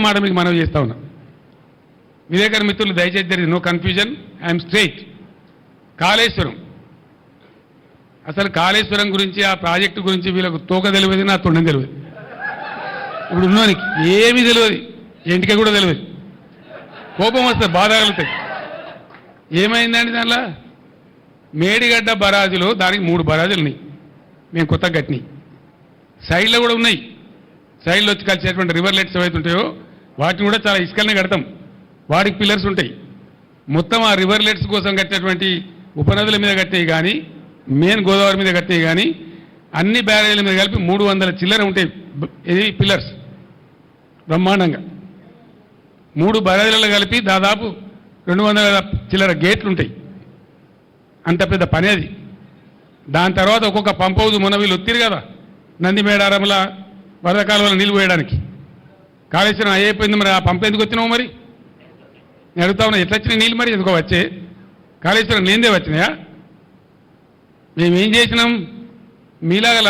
మాట మీకు మనవి చేస్తా ఉన్నా. విలేకరు మిత్రులు దయచేసి there is no confusion, I'm straight. Kaleshwaram, అసలు కాళేశ్వరం గురించి ఆ ప్రాజెక్టు గురించి వీళ్ళకు తోక తెలియదు, నా తొండం తెలియదు. ఇప్పుడు ఉన్నోనికి ఏమీ తెలియదు, ఇంటికి కూడా తెలియదు. కోపం వస్తుంది, బాధ కలుగుతాయి. ఏమైందండి దానిలో? మేడిగడ్డ బరాజులో దానికి 3 బరాజులు ఉన్నాయి, మేము కొత్తగా కట్టినాయి. సైడ్లో కూడా ఉన్నాయి, సైడ్లో వచ్చి కలిసేటువంటి రివర్లెట్స్ ఏవైతే ఉంటాయో వాటిని కూడా చాలా ఇసుకలనే కడతాం, వాటికి పిల్లర్స్ ఉంటాయి. మొత్తం ఆ రివర్లెట్స్ కోసం కట్టినటువంటి ఉపనదుల మీద కట్టేవి కానీ, మెయిన్ గోదావరి మీద కట్టేవి కానీ, అన్ని బ్యారేజీల మీద కలిపి 300 చిల్లర ఉంటాయి. ఇది పిల్లర్స్ బ్రహ్మాండంగా 3 బ్యారేజీలలో కలిపి దాదాపు 200 చిల్లర గేట్లు ఉంటాయి. అంత పెద్ద పని అది. దాని తర్వాత ఒక్కొక్క పంప్ హౌస్ మొన్న వీళ్ళు ఒత్తిరు కదా, నంది మేడారంల వరద కాలువలో నీళ్ళు పోయడానికి. కాళేశ్వరం అయిపోయింది, మరి ఆ పంప్ ఎందుకు వచ్చినావు? మరి నేను అడుగుతా ఉన్నా, ఎట్లా వచ్చినాయి నీళ్ళు? మరి ఎందుకో వచ్చే కాళేశ్వరం నీందే వచ్చినాయా? మేమేం చేసినాం? మీలాగా